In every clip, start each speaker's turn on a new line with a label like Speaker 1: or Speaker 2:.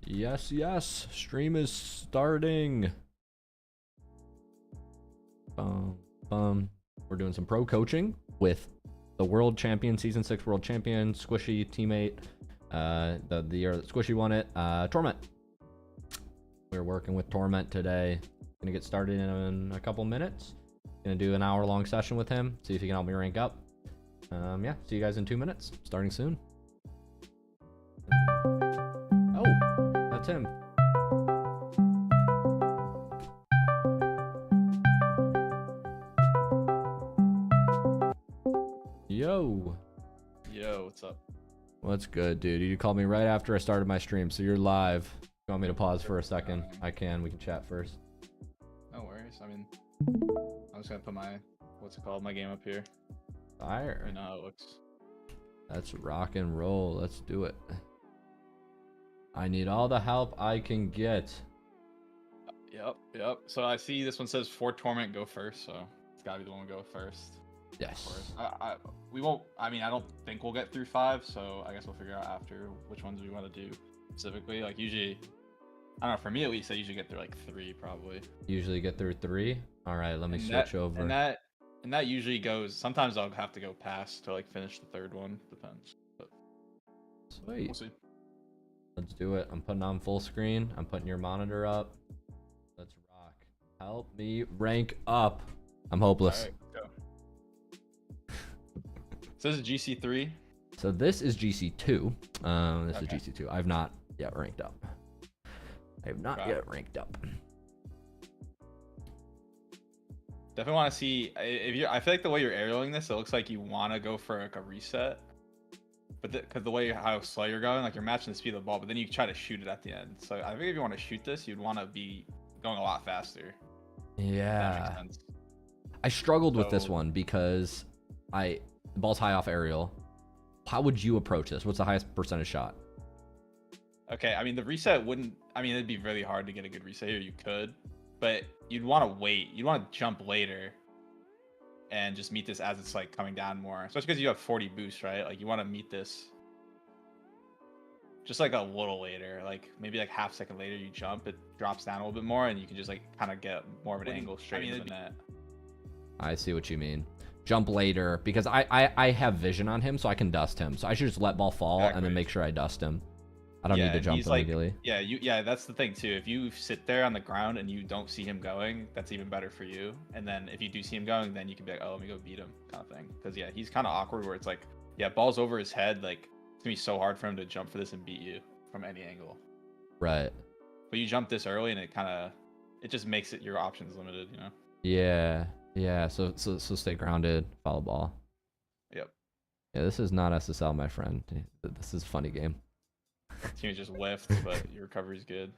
Speaker 1: Yes, yes. Stream is starting. We're doing some pro coaching with the world champion, season 6 world champion, Squishy teammate. The year that Squishy won it, Torment. We're working with Torment today. Gonna get started in a couple minutes. Gonna do an hour-long session with him. See if he can help me rank up. Yeah. See you guys in 2 minutes. Starting soon. Oh, that's him. Yo.
Speaker 2: Yo, what's up?
Speaker 1: What's good, dude? You called me right after I started my stream, so you're live. You want me to pause for a second? I can. We can chat first.
Speaker 2: No worries. I mean, I'm just gonna put my my game up here.
Speaker 1: Fire.
Speaker 2: I know how it looks.
Speaker 1: Let's rock and roll. Let's do it. I need all the help I can get.
Speaker 2: Yep. So I see this one says for Torment go first, so it's gotta be the one we go first.
Speaker 1: Yes.
Speaker 2: We won't. I mean, I don't think we'll get through 5, so I guess we'll figure out after which ones we want to do specifically. Like usually, I don't know. For me at least, I usually get through like 3 probably.
Speaker 1: Usually get through 3. All right, let me switch over.
Speaker 2: And that usually goes. Sometimes I'll have to go past to like finish the 3rd one. Depends. But
Speaker 1: sweet.
Speaker 2: We'll see.
Speaker 1: Let's do it. I'm putting on full screen. I'm putting your monitor up. Let's rock. Help me rank up. I'm hopeless.
Speaker 2: All right, go. So this is GC3.
Speaker 1: So this is GC2. This
Speaker 2: Okay.
Speaker 1: is GC2. I've not yet ranked up. I have not yet ranked up.
Speaker 2: Definitely want to see if you. I feel like the way you're aerialing this, it looks like you want to go for like a reset. But because the way how slow you're going, like you're matching the speed of the ball, but then you try to shoot it at the end. So I think if you want to shoot this, you'd want to be going a lot faster.
Speaker 1: Yeah. I struggled with this
Speaker 2: So-
Speaker 1: one because the ball's high off aerial. How would you approach this? What's the highest percentage shot?
Speaker 2: Okay, I mean the reset wouldn't. I mean it'd be really hard to get a good reset here. You could, but you'd want to wait. You'd want to jump later, and just meet this as it's like coming down more. Especially because you have 40 boost, right? Like you want to meet this just like a little later, like maybe like half second later. You jump, it drops down a little bit more, and you can just like kind of get more of an angle straight into the net.
Speaker 1: I see what you mean. Jump later because I have vision on him, so I can dust him. So I should just let ball fall and then make sure I dust him. I don't need to jump immediately.
Speaker 2: Yeah, that's the thing too. If you sit there on the ground and you don't see him going, that's even better for you. And then if you do see him going, then you can be like, oh, let me go beat him, kind of thing. Because yeah, he's kind of awkward where it's like, yeah, ball's over his head. Like it's gonna be so hard for him to jump for this and beat you from any angle.
Speaker 1: Right.
Speaker 2: But you jump this early and it just makes it your options limited, you know?
Speaker 1: Yeah. So stay grounded, follow ball.
Speaker 2: Yep.
Speaker 1: Yeah, this is not SSL, my friend. This is a funny game.
Speaker 2: Team just whiffed, but your recovery's good.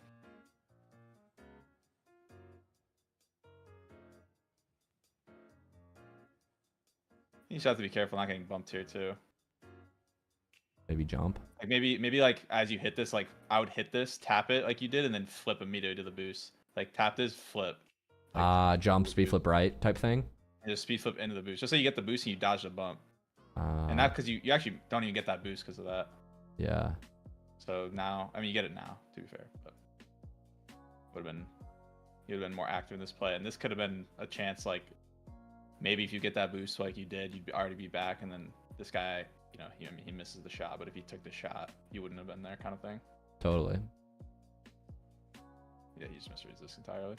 Speaker 2: You just have to be careful not getting bumped here too.
Speaker 1: Maybe jump.
Speaker 2: Like maybe like as you hit this, like I would hit this, tap it like you did, and then flip immediately to the boost. Like tap this, flip. Like,
Speaker 1: Jump, speed flip right type thing.
Speaker 2: And just speed flip into the boost, just so you get the boost and you dodge the bump. And
Speaker 1: Not
Speaker 2: not because you actually don't even get that boost because of that.
Speaker 1: Yeah.
Speaker 2: So now, I mean, you get it now, to be fair, but you'd have been more active in this play, and this could have been a chance. Like maybe if you get that boost like you did, you'd already be back, and then this guy, you know, he misses the shot. But if he took the shot, you wouldn't have been there, kind of thing.
Speaker 1: Totally.
Speaker 2: Yeah, he just misreads this entirely.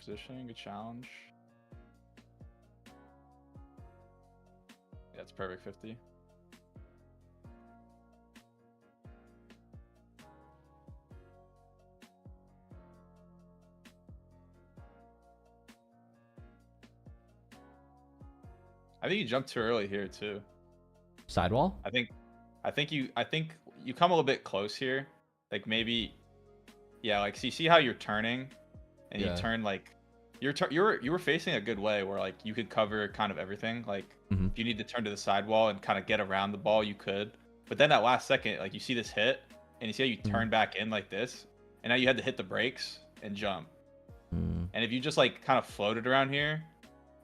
Speaker 2: Positioning, good challenge. Yeah, it's perfect 50. I think you jumped too early here too.
Speaker 1: Sidewall?
Speaker 2: I think you come a little bit close here. Like maybe, yeah, like so you see how you're turning, and you turn like you were facing a good way where like you could cover kind of everything. Like if you need to turn to the sidewall and kind of get around the ball, you could. But then that last second, like you see this hit, and you see how you turn back in like this, and now you had to hit the brakes and jump. And if you just like kind of floated around here,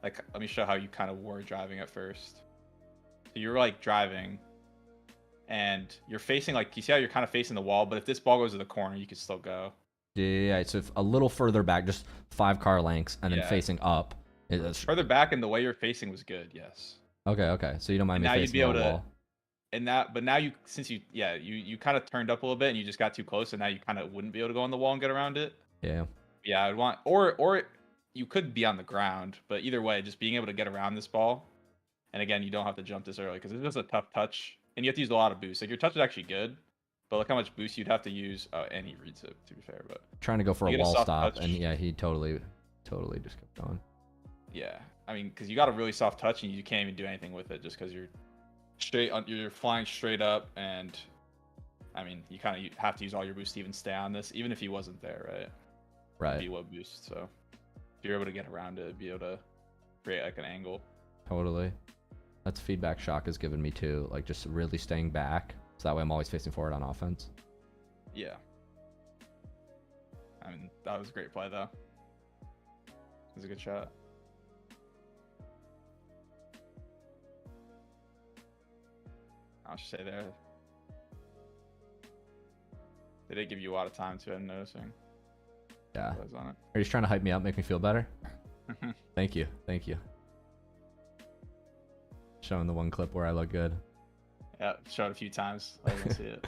Speaker 2: Like, let me show how you kind of were driving at first. So you were like driving, and you're facing like, you see how you're kind of facing the wall, but if this ball goes to the corner, you could still go.
Speaker 1: Yeah, so if a little further back, just 5 car lengths, and then facing up.
Speaker 2: Further back and the way you're facing was good, yes.
Speaker 1: Okay. So you don't mind me facing the wall.
Speaker 2: But now you, since you kind of turned up a little bit and you just got too close, and now you kind of wouldn't be able to go on the wall and get around it.
Speaker 1: Yeah.
Speaker 2: Yeah, I'd want, or you could be on the ground, but either way, just being able to get around this ball. And again, you don't have to jump this early because it's just a tough touch, and you have to use a lot of boost. Like, your touch is actually good, but look how much boost you'd have to use. Oh, and he reads it, to be fair, but
Speaker 1: trying to go for a wall stop, touch. And yeah, he totally just kept going.
Speaker 2: Yeah, I mean, because you got a really soft touch and you can't even do anything with it just because you're flying straight up, and I mean, you have to use all your boost to even stay on this, even if he wasn't there, right?
Speaker 1: Right.
Speaker 2: Be low boost, so if you're able to get around it, be able to create like an angle.
Speaker 1: Totally. That's feedback Shock has given me too, like just really staying back, so that way I'm always facing forward on offense.
Speaker 2: Yeah. I mean, that was a great play though. It was a good shot. I'll just say there. They did give you a lot of time too, I'm noticing.
Speaker 1: Yeah. Are you just trying to hype me up, make me feel better? Thank you. Showing the one clip where I look good.
Speaker 2: Yeah, showed a few times. I didn't see it.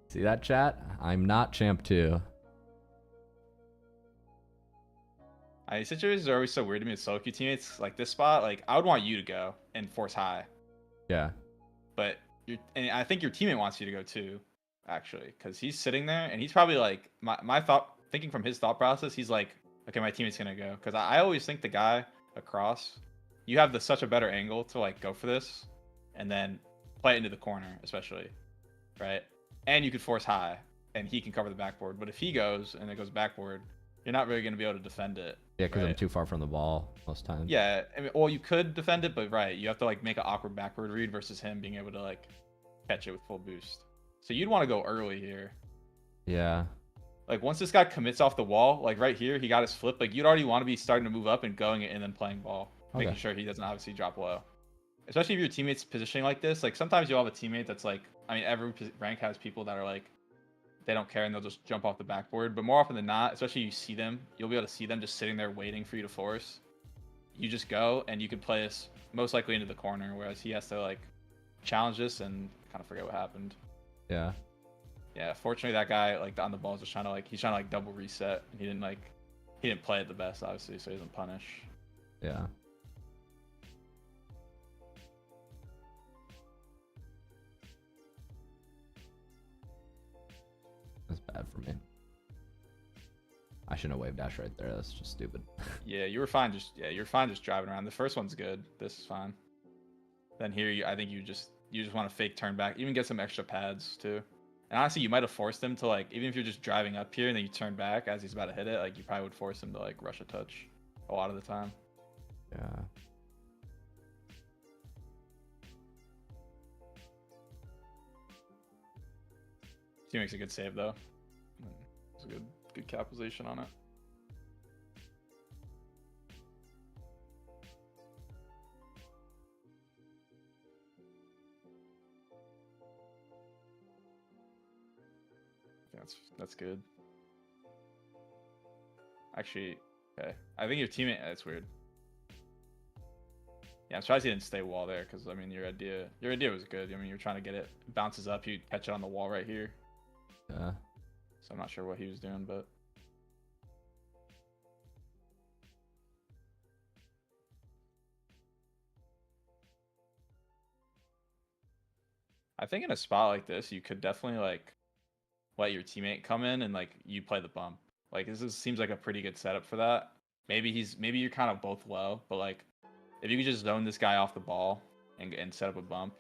Speaker 1: See that, chat? I'm not champ 2.
Speaker 2: These situations are always so weird to me with solo queue teammates. Like this spot, like I would want you to go and force high.
Speaker 1: Yeah.
Speaker 2: But and I think your teammate wants you to go too, actually, because he's sitting there and he's probably like, thinking from his thought process, he's like, okay, my teammate's gonna go. Because I always think the guy across, you have such a better angle to like go for this, and then play it into the corner, especially, right? And you could force high, and he can cover the backboard. But if he goes and it goes backboard, you're not really gonna be able to defend it.
Speaker 1: Yeah, because I'm too far from the ball most times.
Speaker 2: Yeah, I mean, well, you could defend it, but you have to like make an awkward backward read versus him being able to like catch it with full boost. So you'd want to go early here.
Speaker 1: Yeah.
Speaker 2: Like once this guy commits off the wall, like right here, he got his flip. Like you'd already want to be starting to move up and going it and then playing ball, making sure he doesn't obviously drop low. Especially if your teammate's positioning like this. Like sometimes you'll have a teammate that's like, I mean, every rank has people that are like, they don't care and they'll just jump off the backboard. But more often than not, especially you see them, you'll be able to see them just sitting there waiting for you to force. You just go and you can play this most likely into the corner, whereas he has to like challenge this and kind of forget what happened.
Speaker 1: Yeah.
Speaker 2: Yeah, fortunately that guy like on the ball is just trying to like double reset, and he didn't play it the best obviously, so he doesn't punish.
Speaker 1: Yeah. That's bad for me. I shouldn't have wave dash right there. That's just stupid.
Speaker 2: Yeah, you were fine. You're fine just driving around. The first one's good. This is fine. Then here, I think you just want to fake turn back, even get some extra pads too. And honestly, you might have forced him to like, even if you're just driving up here and then you turn back as he's about to hit it, like you probably would force him to like rush a touch a lot of the time.
Speaker 1: Yeah.
Speaker 2: He makes a good save though. It's a good capitalization on it. That's good. Actually, okay. I think your teammate. That's weird. Yeah, I'm surprised he didn't stay wall there, because I mean your idea was good. I mean you're trying to get it, bounces up, you catch it on the wall right here.
Speaker 1: Yeah.
Speaker 2: So I'm not sure what he was doing, but I think in a spot like this, you could definitely like let your teammate come in and like you play the bump. Like seems like a pretty good setup for that. Maybe you're kind of both low, but like if you could just zone this guy off the ball and set up a bump.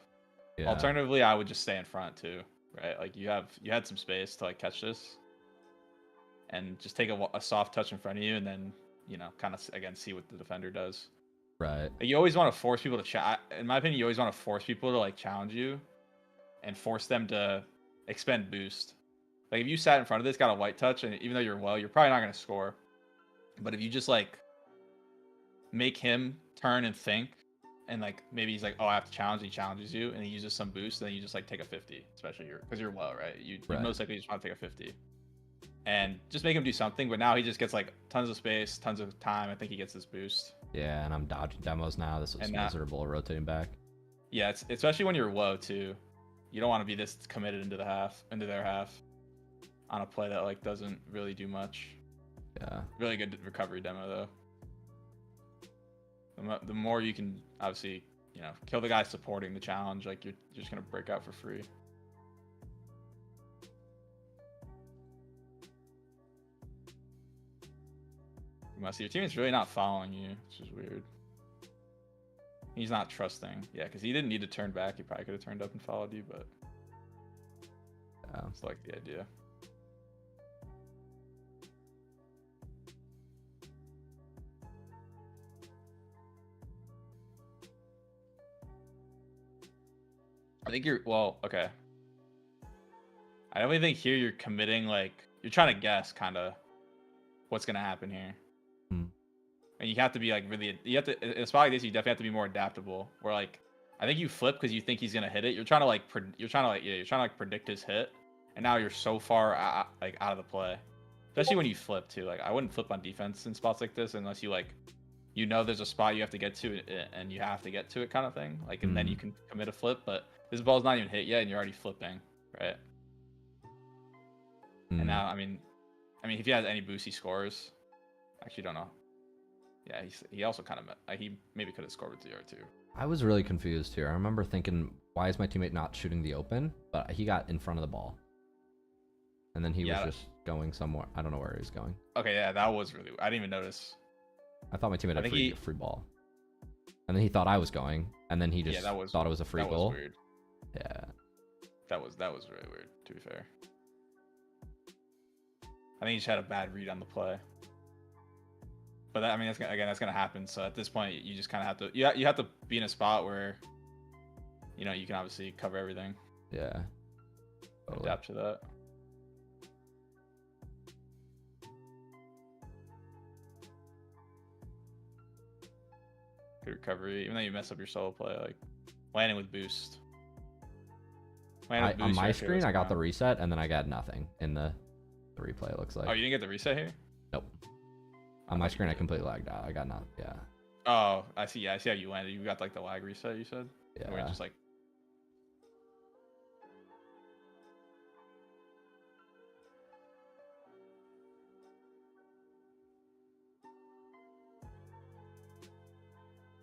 Speaker 2: Yeah. Alternatively, I would just stay in front too, right? Like you had some space to like catch this, and just take a soft touch in front of you, and then kind of again see what the defender does.
Speaker 1: Right.
Speaker 2: Like, you always want to force people to in my opinion, you always want to force people to like challenge you, and force them to expend boost. Like if you sat in front of this, got a white touch, and even though you're low, you're probably not going to score. But if you just like make him turn and think, and like maybe he's like, oh, I have to challenge. He challenges you, and he uses some boost, and then you just like take a 50, especially because you're low, right? You most likely just want to take a 50, and just make him do something. But now he just gets like tons of space, tons of time. I think he gets this boost.
Speaker 1: Yeah, and I'm dodging demos now. This was miserable rotating back.
Speaker 2: Yeah, it's especially when you're low too. You don't want to be this committed into their half, on a play that like doesn't really do much.
Speaker 1: Yeah.
Speaker 2: Really good recovery demo though. The more you can obviously, kill the guy supporting the challenge, like you're just gonna break out for free. You must see your teammate's really not following you, which is weird. He's not trusting. Yeah, because he didn't need to turn back. He probably could have turned up and followed you, but it's like the idea. I think okay. I definitely think here you're committing, like, you're trying to guess kind of what's going to happen here. And you have to be like you have to, in a spot like this, you definitely have to be more adaptable. Where like, I think you flip because you think he's going to hit it. You're trying to predict his hit. And now you're so far out of the play. Especially when you flip too. Like, I wouldn't flip on defense in spots like this unless you there's a spot you have to get to and you have to get to it kind of thing. Like, and then you can commit a flip, but this ball's not even hit yet and you're already flipping, right? And now, I mean, if he has any boost, he scores. Actually, don't know. Yeah, he also kind of he maybe could have scored with 0-2.
Speaker 1: I was really confused here. I remember thinking, why is my teammate not shooting the open? But he got in front of the ball, and then he was just going somewhere. I don't know where he was going.
Speaker 2: Okay, yeah, that was really. I didn't even notice.
Speaker 1: I thought my teammate had free ball, and then he thought I was going, and then he just thought it was a free goal.
Speaker 2: That was weird.
Speaker 1: Yeah,
Speaker 2: that was really weird. To be fair, I think he just had a bad read on the play. But that, that's gonna happen. So at this point, you just kind of have to, you have to be in a spot where, you can obviously cover everything.
Speaker 1: Yeah. Totally.
Speaker 2: Adapt to that. Good recovery, even though you mess up your solo play, like landing with boost.
Speaker 1: On my screen, I got the reset, and then I got nothing in the replay. It looks like.
Speaker 2: Oh, you didn't get the reset here?
Speaker 1: Nope. On my screen, I completely lagged out. I got not. Yeah.
Speaker 2: Oh, I see. Yeah, I see how you landed. You got like the lag reset. You said.
Speaker 1: Yeah.
Speaker 2: Or just like.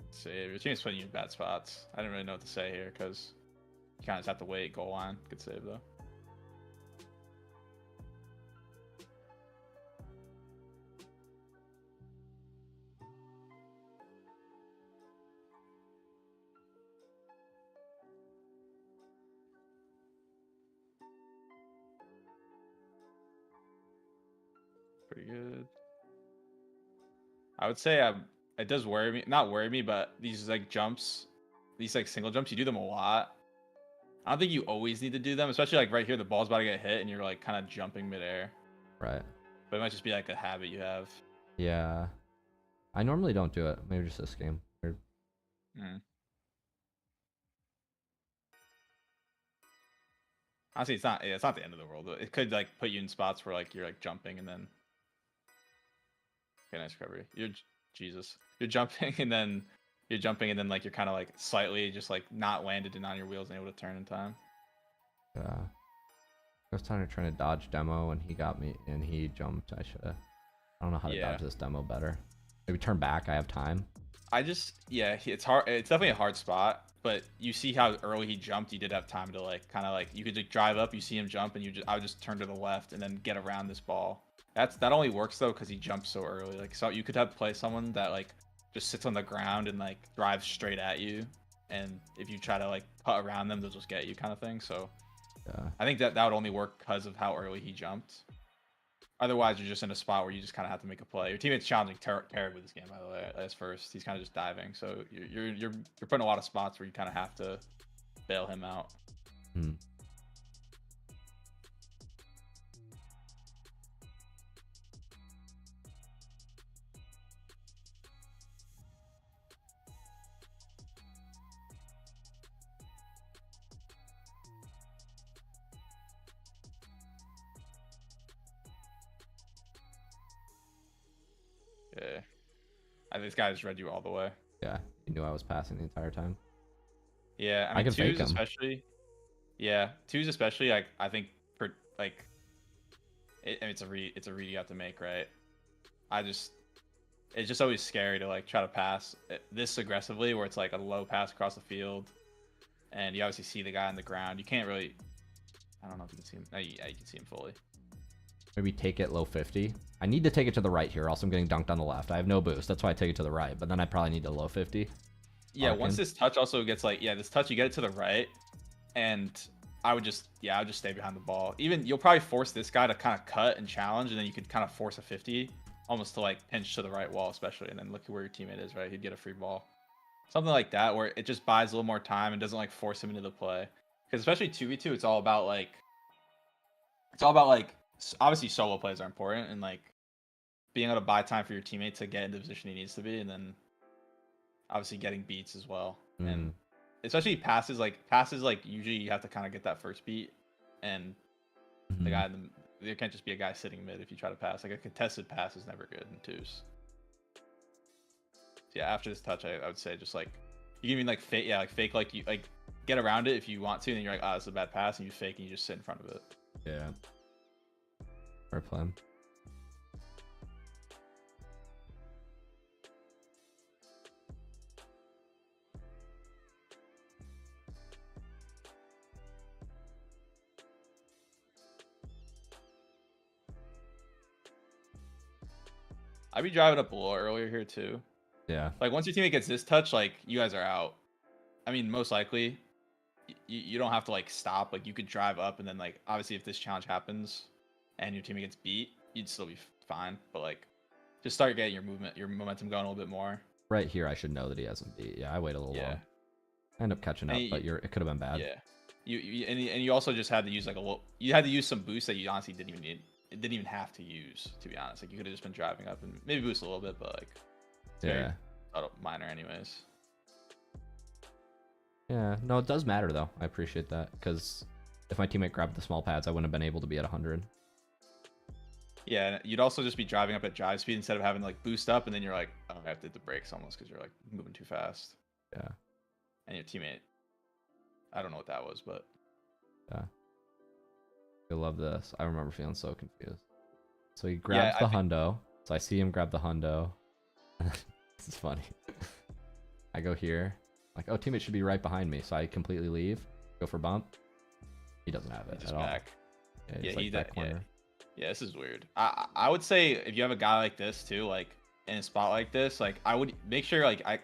Speaker 2: Save. Your team's putting you in bad spots. I didn't really know what to say here because you kind of just have to wait. Goal line. Good save though. Pretty good. I would say it does worry me, not worry me, but these like jumps, these like single jumps, you do them a lot. I don't think you always need to do them, especially like right here, the ball's about to get hit and you're like kind of jumping midair.
Speaker 1: Right.
Speaker 2: But it might just be like a habit you have.
Speaker 1: Yeah. I normally don't do it. Maybe just this game. Weird.
Speaker 2: Honestly, it's not the end of the world. It could like put you in spots where like you're like jumping and then. Okay, nice recovery. You're jumping and then like you're kind of like slightly just like not landed and on your wheels and able to turn in time.
Speaker 1: Yeah. I was trying to dodge demo and he got me and he jumped. I don't know how to dodge this demo better. Maybe turn back. I have time.
Speaker 2: It's hard. It's definitely a hard spot, but you see how early he jumped. You did have time to like kind of like you could like drive up. You see him jump, and I would just turn to the left and then get around this ball. That only works though because he jumps so early. Like, so you could play someone that like just sits on the ground and like drives straight at you, and if you try to like cut around them, they'll just get you kind of thing. So I think that would only work because of how early he jumped. Otherwise, you're just in a spot where you just kind of have to make a play. Your teammate's challenging terribly this game, by the way. As first, he's kind of just diving, so you're putting a lot of spots where you kind of have to bail him out. Yeah. I think this guy just read you all the way.
Speaker 1: Yeah, he knew I was passing the entire time.
Speaker 2: Yeah, I
Speaker 1: I
Speaker 2: mean
Speaker 1: can fake
Speaker 2: twos
Speaker 1: him.
Speaker 2: especially. Yeah, twos especially. Like I think for like, I mean, it's a read you have to make, right? It's just always scary to like try to pass this aggressively, where it's like a low pass across the field, and you obviously see the guy on the ground. You can't really. I don't know if you can see him. No, yeah, you can see him fully.
Speaker 1: Maybe take it low 50. I need to take it to the right here, else I'm getting dunked on the left. I have no boost. That's why I take it to the right, but then I probably need a low 50.
Speaker 2: Yeah, once this touch also gets like, yeah, this touch, you get it to the right, and I would just stay behind the ball. Even you'll probably force this guy to kind of cut and challenge, and then you could kind of force a 50, almost to like pinch to the right wall, especially, and then look at where your teammate is, right? He'd get a free ball. Something like that, where it just buys a little more time and doesn't like force him into the play. Because especially 2v2, it's all about like, obviously solo plays are important, and like being able to buy time for your teammate to get in the position he needs to be, and then obviously getting beats as well. And especially passes like usually you have to kind of get that first beat, and the guy there can't just be a guy sitting mid if you try to pass. Like a contested pass is never good in twos. So yeah, after this touch, I would say just like you can even like fake, fake like you like get around it if you want to, and then you're like, oh, it's a bad pass, and you fake and you just sit in front of it.
Speaker 1: Yeah. Fair plan.
Speaker 2: I'd be driving up a little earlier here too.
Speaker 1: Yeah.
Speaker 2: Like once your teammate gets this touch, like you guys are out. I mean, most likely, you don't have to like stop. Like you could drive up, and then like obviously if this challenge happens, and your teammate gets beat, you'd still be fine. But like, just start getting your momentum going a little bit more.
Speaker 1: Right here, I should know that he hasn't beat. Yeah, I wait a little long. I end up catching up, but it could have been bad.
Speaker 2: Yeah. You also just had to use like a little. You had to use some boost that you honestly didn't even need. It didn't even have to use, to be honest. Like you could have just been driving up and maybe boost a little bit, but like, it's very minor anyways.
Speaker 1: Yeah, no, it does matter though. I appreciate that, because if my teammate grabbed the small pads, I wouldn't have been able to be at 100.
Speaker 2: Yeah, you'd also just be driving up at drive speed instead of having to like boost up, and then you're like, oh, I have to hit the brakes almost because you're like moving too fast.
Speaker 1: Yeah.
Speaker 2: And your teammate, I don't know what that was, but
Speaker 1: yeah. I love this. I remember feeling so confused. So he grabs the hundo. So I see him grab the hundo. This is funny. I go here. Like, oh, teammate should be right behind me. So I completely leave. Go for bump. He doesn't have it at all. Yeah, he's like back corner.
Speaker 2: Yeah, this is weird. I would say if you have a guy like this too, like in a spot like this, like I would make sure like I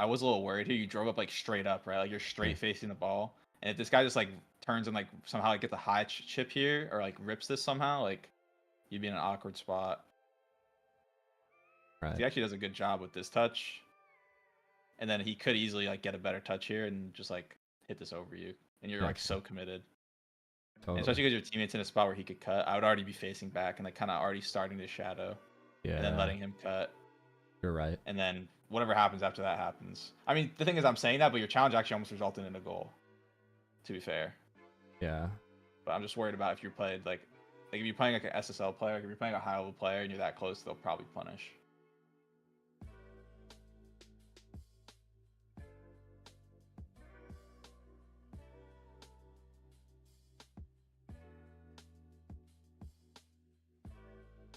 Speaker 2: was a little worried here. You drove up like straight up, right? Like you're straight facing the ball. And if this guy just like turns and like somehow like gets a high chip here or like rips this somehow, like you'd be in an awkward spot.
Speaker 1: Right.
Speaker 2: He actually does a good job with this touch. And then he could easily like get a better touch here and just like hit this over you. And you're like so committed. Totally. Especially because your teammate's in a spot where he could cut. I would already be facing back and like kind of already starting to shadow.
Speaker 1: Yeah.
Speaker 2: And then letting him cut.
Speaker 1: You're right.
Speaker 2: And then whatever happens after that happens. I mean, the thing is I'm saying that, but your challenge actually almost resulted in a goal. To be fair.
Speaker 1: Yeah.
Speaker 2: But I'm just worried about if you're played like if you're playing like an SSL player, like if you're playing a high level player and you're that close, they'll probably punish.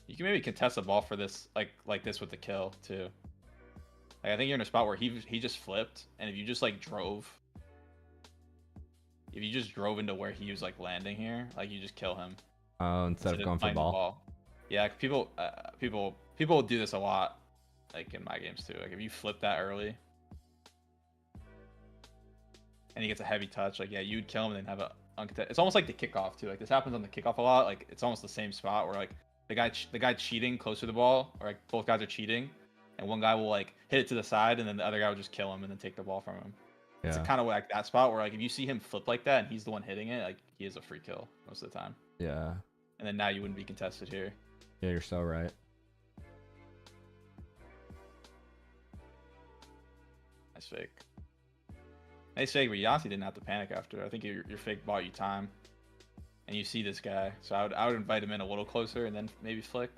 Speaker 2: You can maybe contest the ball for this like this with the kill too. Like I think you're in a spot where he just flipped, and if you just like drove into where he was like landing here, like you just kill him.
Speaker 1: Oh, instead of going for the ball.
Speaker 2: Yeah, people will do this a lot, like in my games too. Like if you flip that early, and he gets a heavy touch, like yeah, you'd kill him and then have a uncontested. It's almost like the kickoff too. Like this happens on the kickoff a lot. Like it's almost the same spot where like the guy cheating close to the ball, or like both guys are cheating, and one guy will like hit it to the side, and then the other guy will just kill him and then take the ball from him. Yeah. It's kind of like that spot where like if you see him flip like that and he's the one hitting it, like he is a free kill most of the time.
Speaker 1: Yeah.
Speaker 2: And then now you wouldn't be contested here.
Speaker 1: Yeah, you're so right.
Speaker 2: Nice fake. Nice fake, but you honestly didn't have to panic after. I think your fake bought you time. And you see this guy, so I would invite him in a little closer and then maybe flick,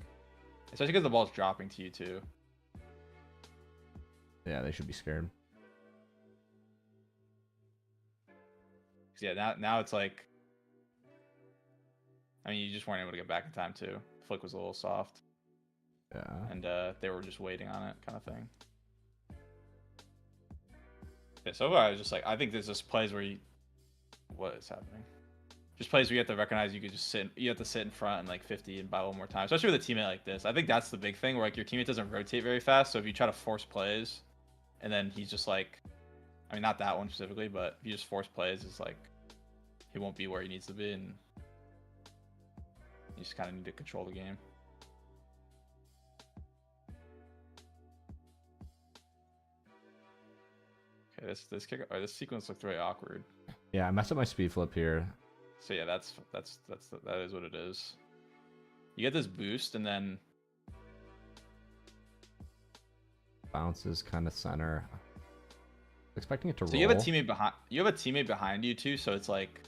Speaker 2: especially because the ball's dropping to you too.
Speaker 1: Yeah, they should be scared.
Speaker 2: Yeah, now it's like, I mean, you just weren't able to get back in time too. Flick was a little soft.
Speaker 1: Yeah.
Speaker 2: And they were just waiting on it, kind of thing. Yeah, so far I was just like, I think there's just plays where what is happening? Just plays where you have to recognize you could just you have to sit in front and like 50 and buy one more time, especially with a teammate like this. I think that's the big thing where like your teammate doesn't rotate very fast. So if you try to force plays, and then he's just like, I mean, not that one specifically, but if you just force plays, it's like he won't be where he needs to be, and you just kind of need to control the game. Okay, this sequence looked very awkward.
Speaker 1: Yeah, I messed up my speed flip here.
Speaker 2: So yeah, that is what it is. You get this boost and then
Speaker 1: bounces kind of center. Expecting it to roll.
Speaker 2: So you have a teammate behind you too, so it's like,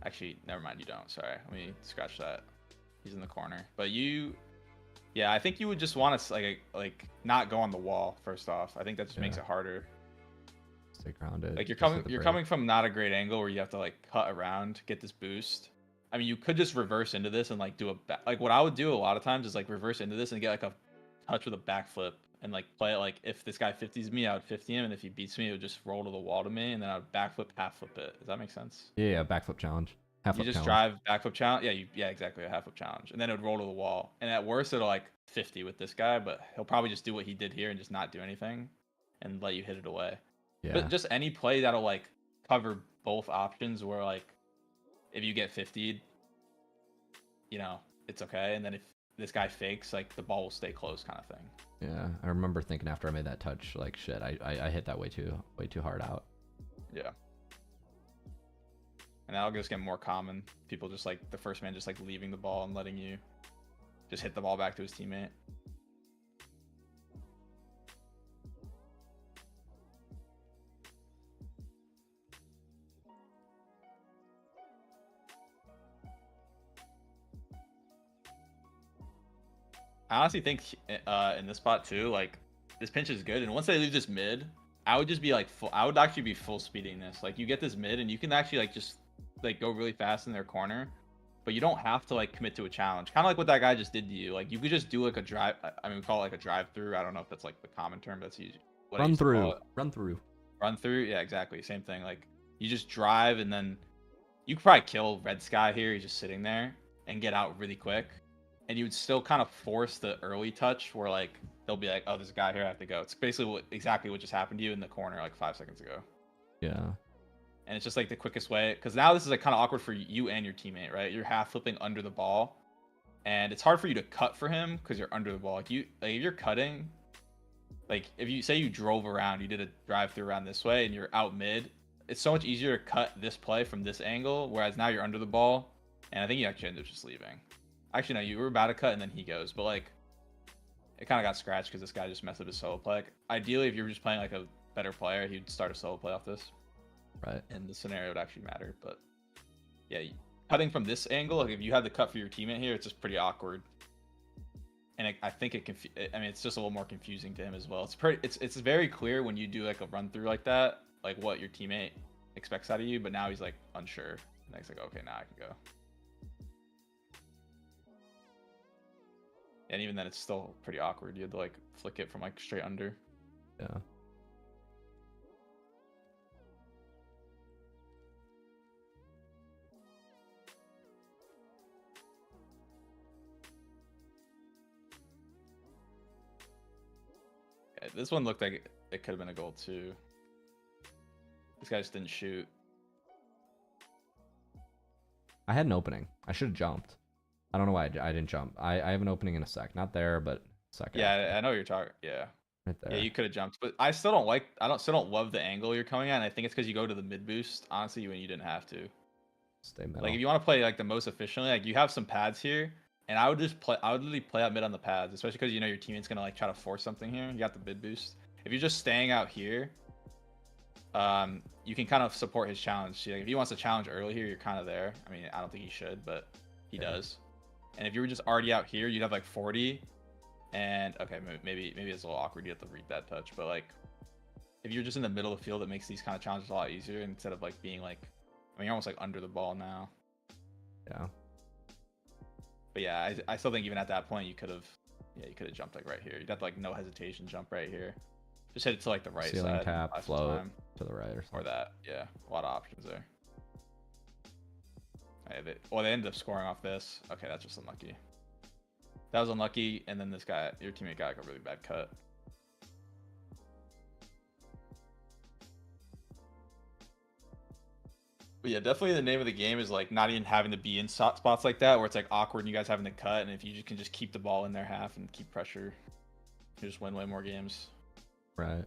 Speaker 2: actually never mind, you don't. Sorry, let me scratch that. He's in the corner. But yeah, I think you would just want to like not go on the wall first off. I think that just makes it harder.
Speaker 1: Stay grounded.
Speaker 2: Like you're coming from not a great angle where you have to like cut around, get this boost. I mean, you could just reverse into this and like do like what I would do a lot of times is like reverse into this and get like a touch with a backflip and like play it like if this guy 50s me, I would 50 him, and if he beats me, it would just roll to the wall to me, and then I would backflip, half flip it. Does that make sense?
Speaker 1: Yeah, backflip challenge. Half
Speaker 2: you
Speaker 1: flip
Speaker 2: just
Speaker 1: challenge.
Speaker 2: drive backflip challenge. Yeah, exactly, a half flip challenge, and then it would roll to the wall. And at worst, it'll like 50 with this guy, but he'll probably just do what he did here and just not do anything, and let you hit it away.
Speaker 1: Yeah.
Speaker 2: But just any play that'll like cover both options, where like if you get 50'd, it's okay, and then if this guy fakes, like the ball will stay close, kind of thing.
Speaker 1: Yeah, I remember thinking after I made that touch, like shit, I hit that way too hard out.
Speaker 2: Yeah. And that'll just get more common. People just like the first man just like leaving the ball and letting you just hit the ball back to his teammate. I honestly think in this spot too, like this pinch is good, and once they leave this mid, I would just be like I would actually be full speeding this. Like you get this mid, and you can actually like just like go really fast in their corner, but you don't have to like commit to a challenge. Kind of like what that guy just did to you. Like you could just do like a drive. I mean, we call it like a drive through. I don't know if that's like the common term. That's usually what
Speaker 1: Run through.
Speaker 2: Yeah, exactly. Same thing. Like you just drive, and then you could probably kill Red Sky here. He's just sitting there and get out really quick. And you would still kind of force the early touch where like they'll be like, oh, there's a guy here, I have to go. It's basically exactly what just happened to you in the corner like 5 seconds ago.
Speaker 1: Yeah.
Speaker 2: And it's just like the quickest way, because now this is like kind of awkward for you and your teammate, right? You're half flipping under the ball, and it's hard for you to cut for him because you're under the ball. Like if you're cutting, like if you say you drove around, you did a drive through around this way, and you're out mid, it's so much easier to cut this play from this angle, whereas now you're under the ball, and I think you actually end up just leaving. Actually, no, you were about to cut, and then he goes. But, like, it kind of got scratched because this guy just messed up his solo play. Like, ideally, if you were just playing, like, a better player, he'd start a solo play off this.
Speaker 1: Right.
Speaker 2: And the scenario would actually matter. But, yeah, cutting from this angle, like, if you had the cut for your teammate here, it's just pretty awkward. And I think I mean, it's just a little more confusing to him as well. It's very clear when you do, like, a run-through like that, like, what your teammate expects out of you. But now he's, like, unsure. And he's like, okay, now I can go. And even then, it's still pretty awkward. You had to like flick it from like straight under.
Speaker 1: Yeah.
Speaker 2: Yeah, this one looked like it could have been a goal too. This guy just didn't shoot.
Speaker 1: I had an opening. I should have jumped. I don't know why I didn't jump. I have an opening in a sec. Not there, but second.
Speaker 2: Yeah, I know what you're talking. Yeah.
Speaker 1: Right there.
Speaker 2: Yeah, you could have jumped, but I still don't love the angle you're coming at. And I think it's because you go to the mid boost. Honestly, when you didn't have to.
Speaker 1: Stay middle.
Speaker 2: Like if you want to play like the most efficiently, like you have some pads here, and I would literally play out mid on the pads, especially because you know your teammate's gonna like try to force something here. You got the mid boost. If you're just staying out here, you can kind of support his challenge. Like if he wants to challenge early here, you're kind of there. I mean, I don't think he should, but he does. And if you were just already out here, you'd have like 40. And okay, maybe it's a little awkward. You have to read that touch, but like if you're just in the middle of the field, it makes these kind of challenges a lot easier instead of like being like, I mean, you're almost like under the ball now.
Speaker 1: Yeah.
Speaker 2: But yeah, I still think even at that point you could have jumped like right here. You'd have to like no hesitation jump right here. Just hit it to like the right
Speaker 1: Ceiling
Speaker 2: side.
Speaker 1: tap, float to the right or something.
Speaker 2: Or that, yeah. A lot of options there. They ended up scoring off this. Okay, that's just unlucky. That was unlucky, and then this guy, your teammate got like a really bad cut. But yeah, definitely the name of the game is like not even having to be in spots like that where it's like awkward and you guys having to cut, and if you can just keep the ball in their half and keep pressure, you just win way more games.
Speaker 1: Right.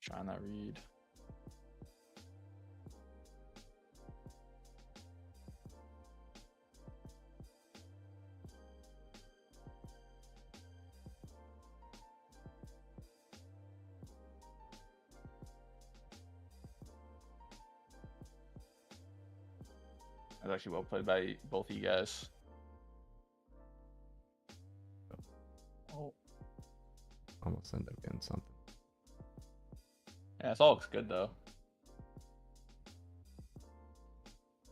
Speaker 2: Trying that read. That was actually well played by both of you guys. Oh.
Speaker 1: Almost end up getting something.
Speaker 2: Yeah, this all looks good though.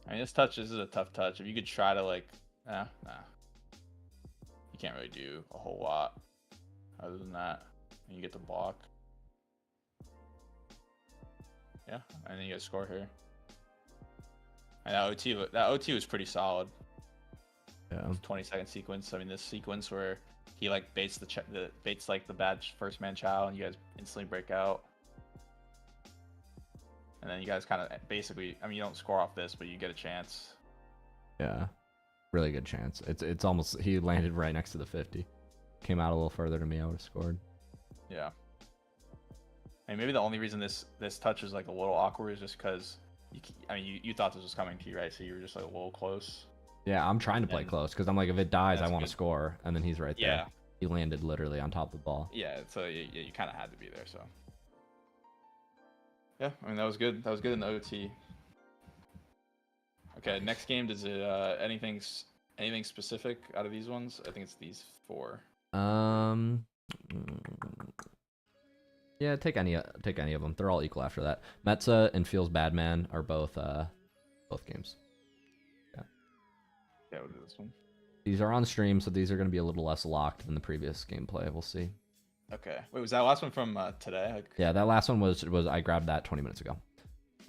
Speaker 2: I mean, this is a tough touch. If you could try to like, nah. You can't really do a whole lot other than that. And you get the block. Yeah, and then you get a score here. And that OT was pretty solid.
Speaker 1: Yeah.
Speaker 2: 20-second sequence. I mean, this sequence where he like baits baits like the bad first man chow, and you guys instantly break out. And then you guys kind of basically, I mean, you don't score off this, but you get a chance.
Speaker 1: Yeah, really good chance. It's almost, he landed right next to the 50. Came out a little further to me, I would have scored.
Speaker 2: Yeah. I mean, maybe the only reason this touch is like a little awkward is just because you thought this was coming to you, right? So you were just like a little close.
Speaker 1: Yeah, I'm trying to play close because I'm like, if it dies, I want to score, and then he's right there.
Speaker 2: Yeah.
Speaker 1: He landed literally on top of the ball.
Speaker 2: Yeah, so you kind of had to be there. So. Yeah, I mean that was good. That was good in the OT. Okay, next game, does it anything specific out of these ones? I think it's these 4.
Speaker 1: Yeah, take any of them. They're all equal after that. Metza and Feels Bad Man are both games. Yeah.
Speaker 2: Yeah, we'll do this one.
Speaker 1: These are on stream, so these are going to be a little less locked than the previous gameplay. We'll see.
Speaker 2: Okay. Wait, was that last one from today? Like...
Speaker 1: Yeah, that last one was I grabbed that 20 minutes ago,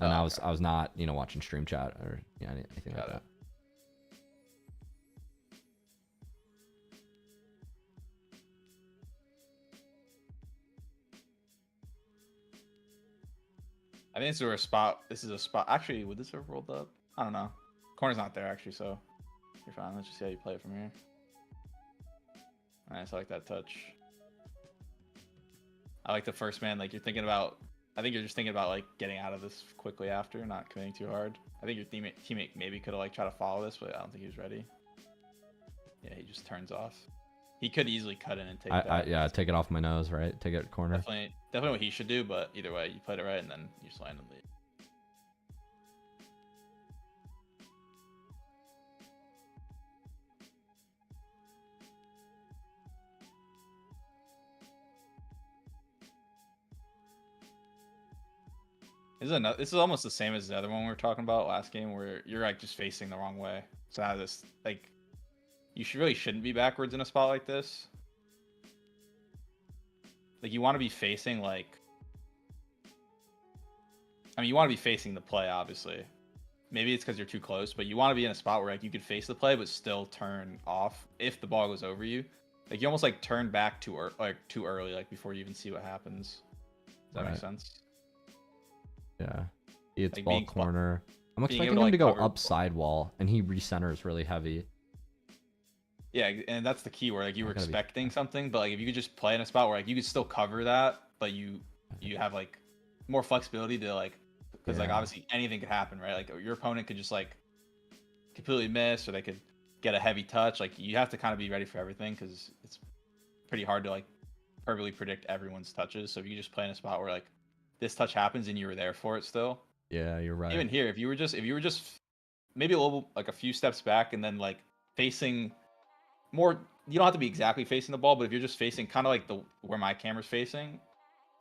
Speaker 1: and I was not watching stream chat or anything like that.
Speaker 2: I think this is a spot. Actually, would this have rolled up? I don't know. Corner's not there actually, so you're fine. Let's just see how you play it from here. Nice, I like that touch. I like the first man. Like you're thinking about. I think you're just thinking about like getting out of this quickly after, not committing too hard. I think your teammate maybe could have like tried to follow this, but I don't think he was ready. Yeah, he just turns off. He could easily cut in and take that.
Speaker 1: Yeah, take it off my nose, right? Take it corner.
Speaker 2: Definitely what he should do, but either way, you played it right and then you just landed late. This is almost the same as the other one we were talking about last game, where you're like just facing the wrong way. So now this like, you really shouldn't be backwards in a spot like this. Like you want to be facing like, I mean, you want to be facing the play, obviously. Maybe it's because you're too close, but you want to be in a spot where like you could face the play but still turn off if the ball goes over you. Like you almost like turn back too early, like before you even see what happens. Does that make sense?
Speaker 1: Yeah. It's
Speaker 2: like
Speaker 1: ball corner. I'm expecting him to go up sidewall, and he recenters really heavy.
Speaker 2: Yeah, and that's the key where like you were expecting something, but like if you could just play in a spot where like you could still cover that, but you have like more flexibility to like, because like obviously anything could happen, right? Like your opponent could just like completely miss, or they could get a heavy touch. Like you have to kind of be ready for everything, because it's pretty hard to like perfectly predict everyone's touches. So if you just play in a spot where like this touch happens and you were there for it still.
Speaker 1: Yeah, you're right.
Speaker 2: Even here, if you were just maybe a little like a few steps back and then like facing more. You don't have to be exactly facing the ball, but if you're just facing kind of like the where my camera's facing,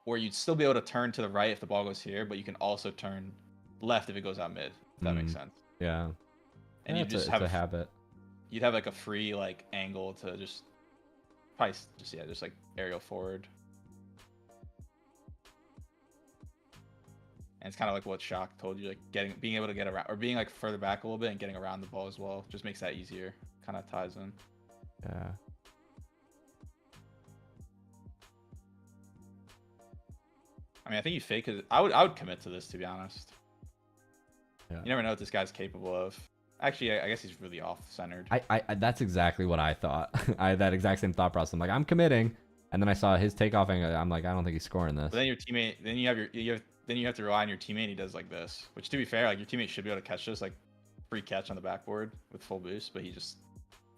Speaker 2: where you'd still be able to turn to the right if the ball goes here, but you can also turn left if it goes out mid. If that makes sense.
Speaker 1: Yeah.
Speaker 2: And
Speaker 1: Yeah,
Speaker 2: you just
Speaker 1: it's
Speaker 2: have
Speaker 1: a habit.
Speaker 2: You'd have like a free like angle to just probably just like aerial forward. And it's kind of like what Shock told you, like being able to get around or being like further back a little bit and getting around the ball as well. Just makes that easier. Kind of ties in.
Speaker 1: Yeah.
Speaker 2: I mean, I think you fake it. I would commit to this, to be honest.
Speaker 1: Yeah.
Speaker 2: You never know what this guy's capable of. Actually, I guess he's really off-centered.
Speaker 1: I that's exactly what I thought. I had that exact same thought process. I'm like, I'm committing, and then I saw his takeoff angle. I'm like, I don't think he's scoring this.
Speaker 2: But then your teammate, then you have to rely on your teammate. And he does like this, which to be fair, like your teammate should be able to catch this, like free catch on the backboard with full boost. But he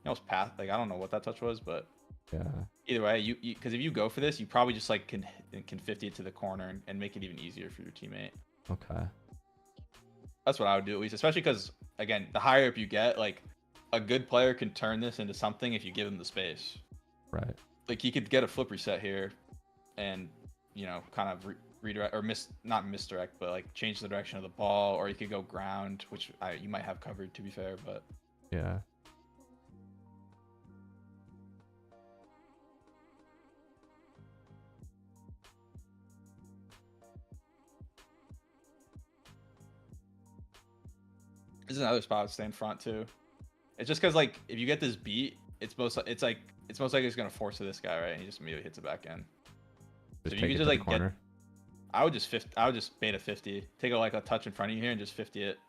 Speaker 2: almost passed. Like I don't know what that touch was, but
Speaker 1: Yeah.
Speaker 2: either way, you because if you go for this, you probably just like can 50 it to the corner and make it even easier for your teammate.
Speaker 1: Okay.
Speaker 2: That's what I would do, at least, especially because again, the higher up you get, like a good player can turn this into something if you give him the space.
Speaker 1: Right.
Speaker 2: Like he could get a flip reset here, and kind of redirect or not misdirect, but like change the direction of the ball, or you could go ground, which you might have covered, to be fair, but
Speaker 1: Yeah.
Speaker 2: this is another spot to stay in front too. It's just because like if you get this beat, it's most likely it's gonna force to this guy, right? And he just immediately hits it back in.
Speaker 1: Just
Speaker 2: So
Speaker 1: take
Speaker 2: you
Speaker 1: it
Speaker 2: could
Speaker 1: to
Speaker 2: just
Speaker 1: the corner.
Speaker 2: I would just bait a 50. Take a touch in front of you here and just 50 it.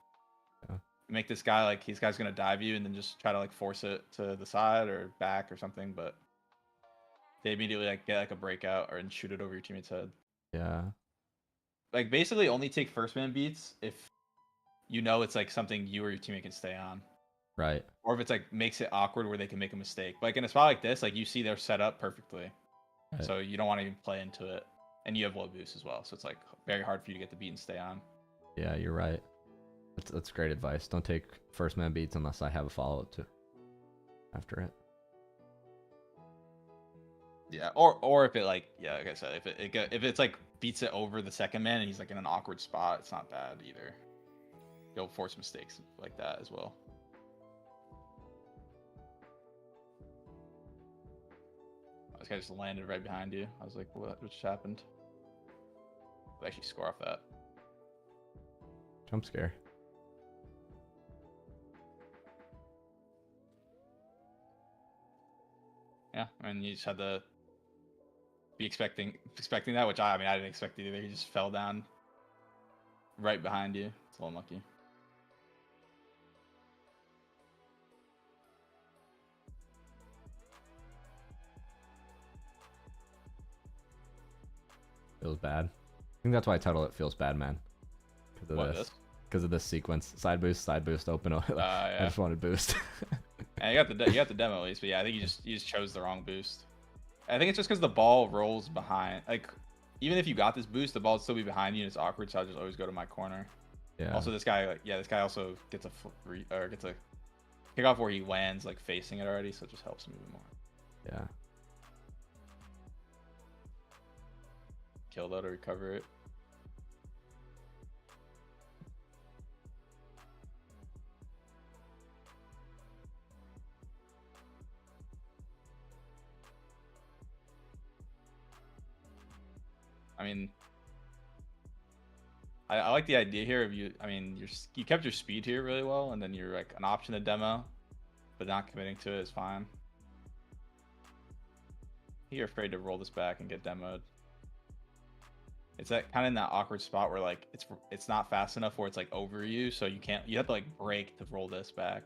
Speaker 1: Yeah.
Speaker 2: Make this guy like these guy's gonna dive you and then just try to like force it to the side or back or something, but they immediately like get like a breakout or and shoot it over your teammate's head.
Speaker 1: Yeah.
Speaker 2: Like basically only take first man beats if it's like something you or your teammate can stay on.
Speaker 1: Right.
Speaker 2: Or if it's like makes it awkward where they can make a mistake. But like in a spot like this, like you see they're set up perfectly.
Speaker 1: Right.
Speaker 2: So you don't want to even play into it. And you have low boost as well. So it's like very hard for you to get the beat and stay on.
Speaker 1: Yeah, you're right. That's great advice. Don't take first man beats unless I have a follow up to after it.
Speaker 2: Yeah, or if it like like I said, if it's like beats it over the second man and he's like in an awkward spot, it's not bad either. You'll force mistakes like that as well. This guy just landed right behind you. I was like, what just happened? I'll actually score off that.
Speaker 1: Jump scare.
Speaker 2: Yeah, I mean, you just had to be expecting that, which I didn't expect it either. He just fell down right behind you. It's a little unlucky.
Speaker 1: Feels bad. I think that's why I titled it "Feels Bad, Man." Because of this. Because of this sequence. Side boost, open.
Speaker 2: Yeah.
Speaker 1: I just wanted boost.
Speaker 2: And you got the demo at least, but yeah, I think you just chose the wrong boost. I think it's just because the ball rolls behind. Like, even if you got this boost, the ball would still be behind you, and it's awkward. So I just always go to my corner.
Speaker 1: Yeah.
Speaker 2: Also, this guy also gets gets a kickoff where he lands like facing it already, so it just helps him even more.
Speaker 1: Yeah.
Speaker 2: Kill that or recover it. I mean, I like the idea here of you. I mean, you kept your speed here really well, and then you're like an option to demo, but not committing to it is fine. You're afraid to roll this back and get demoed. It's that kind of in that awkward spot where like it's not fast enough where it's like over you, so you have to like break to roll this back.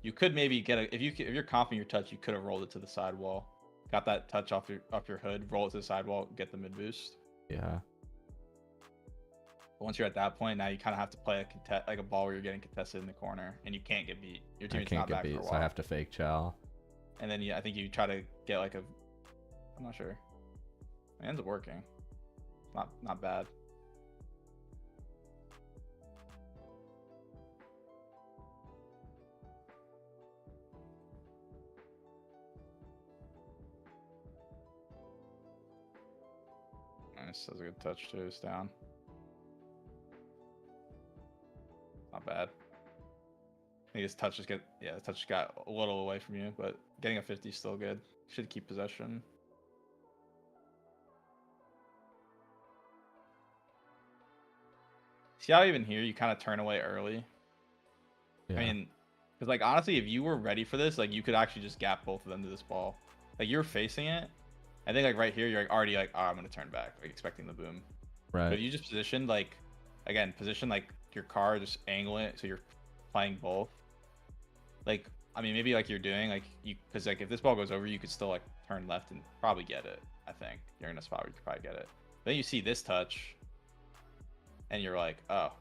Speaker 2: You could maybe get if you're confident your touch, you could have rolled it to the sidewall. Got that touch off your hood, roll it to the sidewall, get the mid boost.
Speaker 1: Yeah.
Speaker 2: But once you're at that point, now you kind of have to play a ball where you're getting contested in the corner, and you can't get beat. Your teammate's not back for a while.
Speaker 1: So I have to fake chow.
Speaker 2: And then I think you try to get like I'm not sure. It ends up working. Not bad. Nice. That was a good touch too. It's down. Not bad. I think his touch just the touch just got a little away from you, but getting a 50 is still good. Should keep possession. See how even here you kind of turn away early?
Speaker 1: Yeah.
Speaker 2: I mean, because like honestly, if you were ready for this, like you could actually just gap both of them to this ball. Like you're facing it. I think like right here, you're like already like, oh, I'm gonna turn back, like expecting the boom.
Speaker 1: Right.
Speaker 2: But if you just position like, again, position like your car, just angle it so you're playing both. Like, I mean, maybe like you're doing like because like if this ball goes over, you could still like turn left and probably get it. I think you're in a spot where you could probably get it. Then you see this touch, and you're like, oh,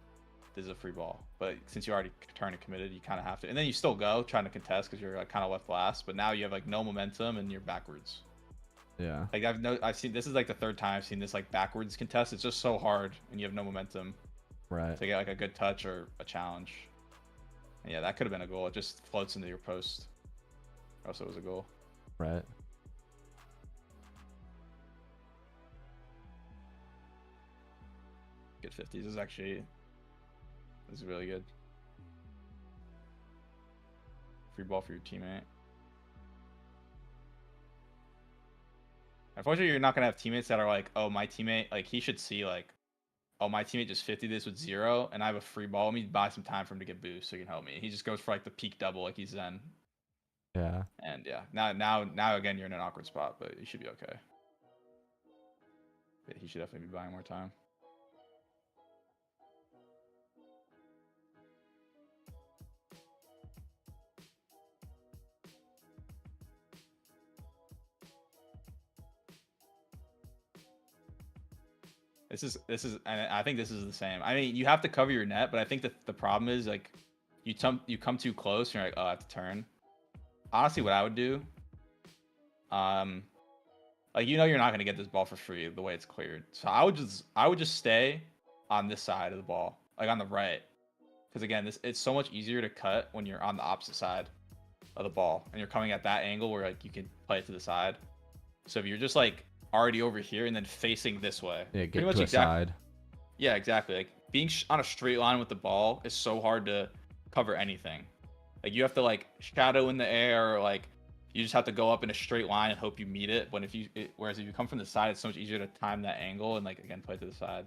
Speaker 2: this is a free ball. But since you already turned and committed, you kind of have to. And then you still go trying to contest because you're like kind of left last. But now you have like no momentum and you're backwards.
Speaker 1: Yeah.
Speaker 2: Like I've seen this is like the third time I've seen this like backwards contest. It's just so hard and you have no momentum.
Speaker 1: Right.
Speaker 2: To get like a good touch or a challenge. And yeah, that could have been a goal. It just floats into your post. Or else it was a goal.
Speaker 1: Right.
Speaker 2: Good 50s. This is really good. Free ball for your teammate. Unfortunately, you're not gonna have teammates that are like, oh, my teammate, like he should see like, oh, my teammate just 50 this with 0, and I have a free ball. Let me buy some time for him to get boost so he can help me. He just goes for like the peak double like he's Zen.
Speaker 1: Yeah.
Speaker 2: And yeah, now again you're in an awkward spot, but you should be okay. Yeah, he should definitely be buying more time. This is, and I think this is the same. I mean, you have to cover your net, but I think that the problem is like, you come too close, and you're like, oh, I have to turn. Honestly, what I would do, like you're not gonna get this ball for free the way it's cleared. So I would just stay on this side of the ball, like on the right, because again, it's so much easier to cut when you're on the opposite side of the ball and you're coming at that angle where like you can play it to the side. So if you're just like already over here and then facing this way,
Speaker 1: Yeah. Get to a side.
Speaker 2: Yeah, exactly. Like being on a straight line with the ball is so hard to cover anything. Like you have to like shadow in the air, or like you just have to go up in a straight line and hope you meet it. But whereas if you come from the side, it's so much easier to time that angle and like again play to the side.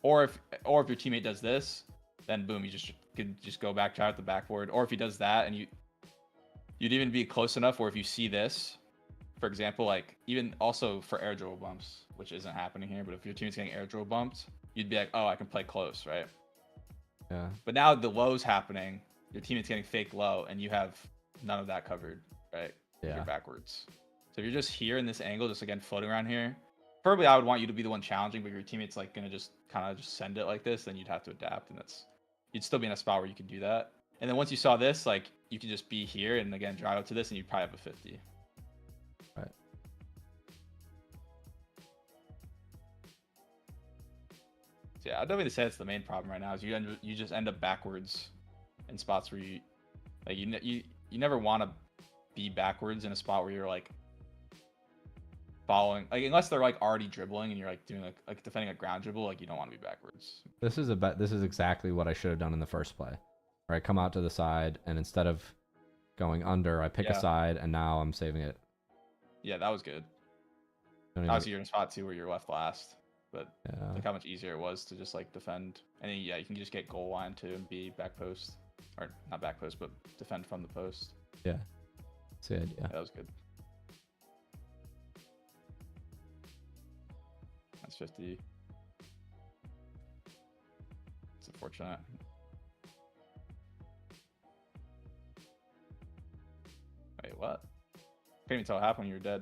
Speaker 2: Or if your teammate does this, then boom, you could just go back, try out the backboard. Or if he does that, and you'd even be close enough where if you see this, for example, like even also for air dribble bumps, which isn't happening here, but if your team's getting air dribble bumped, you'd be like, oh, I can play close, right?
Speaker 1: Yeah.
Speaker 2: But now the low's happening, your teammate's getting fake low, and you have none of that covered, right?
Speaker 1: Yeah.
Speaker 2: You're backwards. So if you're just here in this angle, just again floating around here, preferably I would want you to be the one challenging, but your teammate's like gonna just kind of just send it like this, then you'd have to adapt, and you'd still be in a spot where you could do that. And then once you saw this, like you could just be here and again drive up to this, and you'd probably have a 50.
Speaker 1: Right.
Speaker 2: So yeah, I'd definitely say that's the main problem right now is you just end up backwards in spots where you never want to be backwards in a spot where you're like following, like unless they're like already dribbling and you're like doing like defending a ground dribble, like you don't want to be backwards.
Speaker 1: This is exactly what I should have done in the first play. Where I come out to the side and instead of going under, I pick a side and now I'm saving it.
Speaker 2: Yeah, that was good. Obviously you're in a spot too where you're left last, but look how much easier it was to just like defend. And then, yeah, you can just get goal line too and be back post, or not back post, but defend from the post.
Speaker 1: Yeah, that's the idea.
Speaker 2: Yeah, that was good. That's 50. It's unfortunate. Wait, what? Couldn't even tell what happened when you were dead.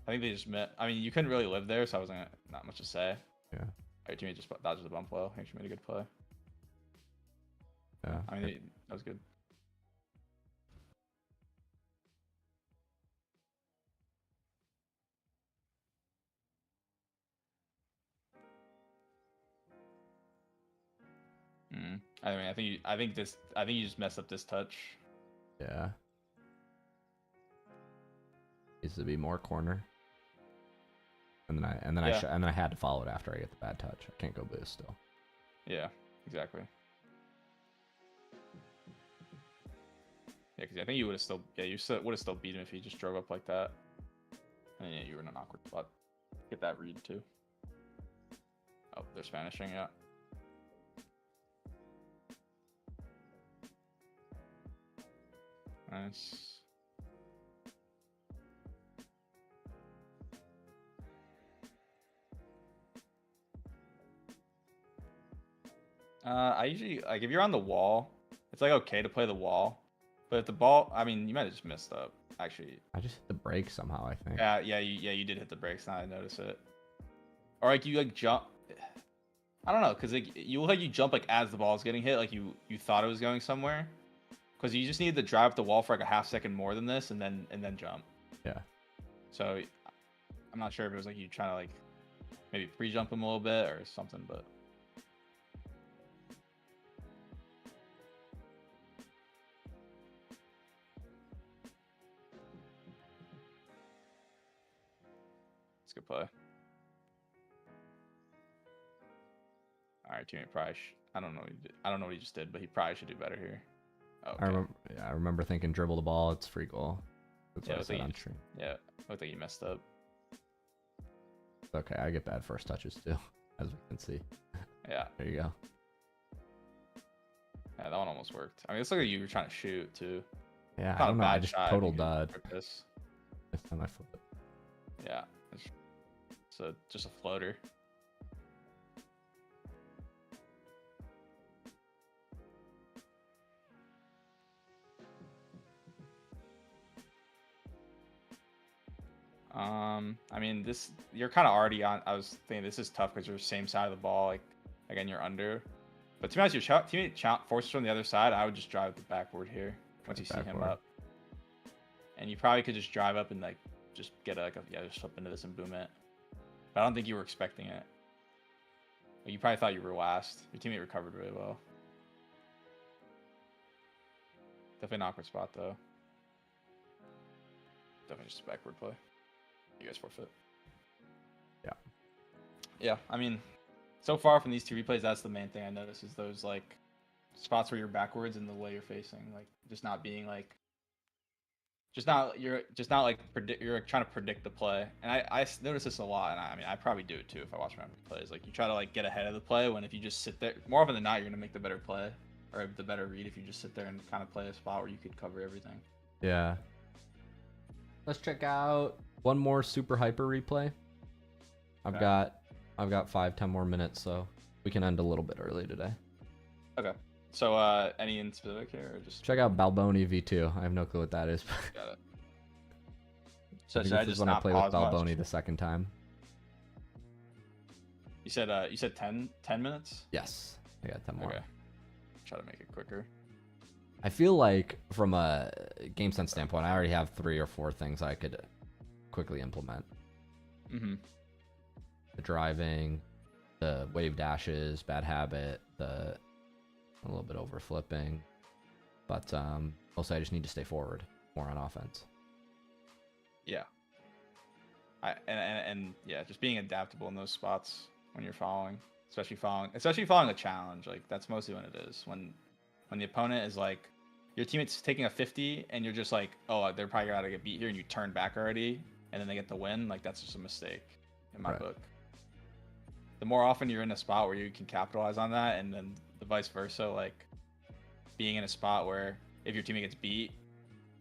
Speaker 2: I think they just met. I mean, you couldn't really live there, so I wasn't not much to say.
Speaker 1: Yeah.
Speaker 2: Your teammate just dodged the bump well. I think she made a good play.
Speaker 1: Yeah.
Speaker 2: I mean, that was good. I mean, I think you just messed up this touch.
Speaker 1: Yeah. Needs to be more corner. and then I had to follow it after I get the bad touch. I can't go boost still.
Speaker 2: Yeah, exactly. Yeah, because I think you would have still, you would have still beat him if he just drove up like that. And yeah, you were in an awkward spot. Get that read too. Oh, they're Spanishing, yeah. Nice. I usually, like, if you're on the wall, it's like okay to play the wall, but if the ball, I mean, you might have just messed up. Actually,
Speaker 1: I just hit the brake somehow, I think.
Speaker 2: yeah, you did hit the brakes. Now I notice it. Or like you like jump. I don't know, cause like you look like you jump like as the ball is getting hit, like you thought it was going somewhere. Cause you just needed to drive up the wall for like a half second more than this, and then jump.
Speaker 1: Yeah.
Speaker 2: So I'm not sure if it was like you trying to like maybe pre-jump him a little bit or something, but. It's a good play. All right, teammate probably. I don't know. I don't know what he just did, but he probably should do better here. Oh, okay.
Speaker 1: I remember thinking dribble the ball. It's free goal. That's what I said on stream.
Speaker 2: Yeah, I think he messed up.
Speaker 1: It's okay, I get bad first touches too, as we can see.
Speaker 2: Yeah.
Speaker 1: There you go.
Speaker 2: Yeah, that one almost worked. I mean, it's like you were trying to shoot too.
Speaker 1: Yeah, I don't know. I just total dud.
Speaker 2: This
Speaker 1: time I flip it.
Speaker 2: Yeah, it's just a floater. I mean, you're kind of already on. I was thinking this is tough because you're same side of the ball. Like, again, you're under. But to be honest, your teammate forces from the other side. I would just drive the backward here once you see him up. And you probably could just drive up and like just get just flip into this and boom it. But I don't think you were expecting it. You probably thought you were last. Your teammate recovered really well. Definitely an awkward spot though. Definitely just a backward play. You guys forfeit.
Speaker 1: Yeah.
Speaker 2: Yeah, I mean, so far from these two replays, that's the main thing I noticed is those like spots where you're backwards and the way you're facing, like just not being like, you're trying to predict the play. And I notice this a lot, and I mean I probably do it too if I watch my replays. Like you try to like get ahead of the play when if you just sit there, more often than not you're gonna make the better play or the better read if you just sit there and kind of play a spot where you could cover everything.
Speaker 1: Yeah. Let's check out one more super hyper replay. I've got 5-10 more minutes, so we can end a little bit early today.
Speaker 2: Okay. So any in specific here or just
Speaker 1: check out Balboni V2. I have no clue what that is.
Speaker 2: Got it. So
Speaker 1: I just when I play with Balboni the second time.
Speaker 2: You said 10 minutes?
Speaker 1: Yes. I got 10 more.
Speaker 2: Okay. Try to make it quicker.
Speaker 1: I feel like from a game sense standpoint, I already have 3 or 4 things I could quickly implement.
Speaker 2: Mm-hmm.
Speaker 1: The driving, the wave dashes, bad habit, a little bit over flipping, but mostly I just need to stay forward more on offense.
Speaker 2: Yeah. And yeah, just being adaptable in those spots when you're following, especially following a challenge. Like that's mostly when it is when the opponent is like your teammate's taking a 50 and you're just like, oh, they're probably gonna get beat here, and you turn back already, and then they get the win. Like that's just a mistake in my book. The more often you're in a spot where you can capitalize on that, and then the vice versa, like being in a spot where if your teammate gets beat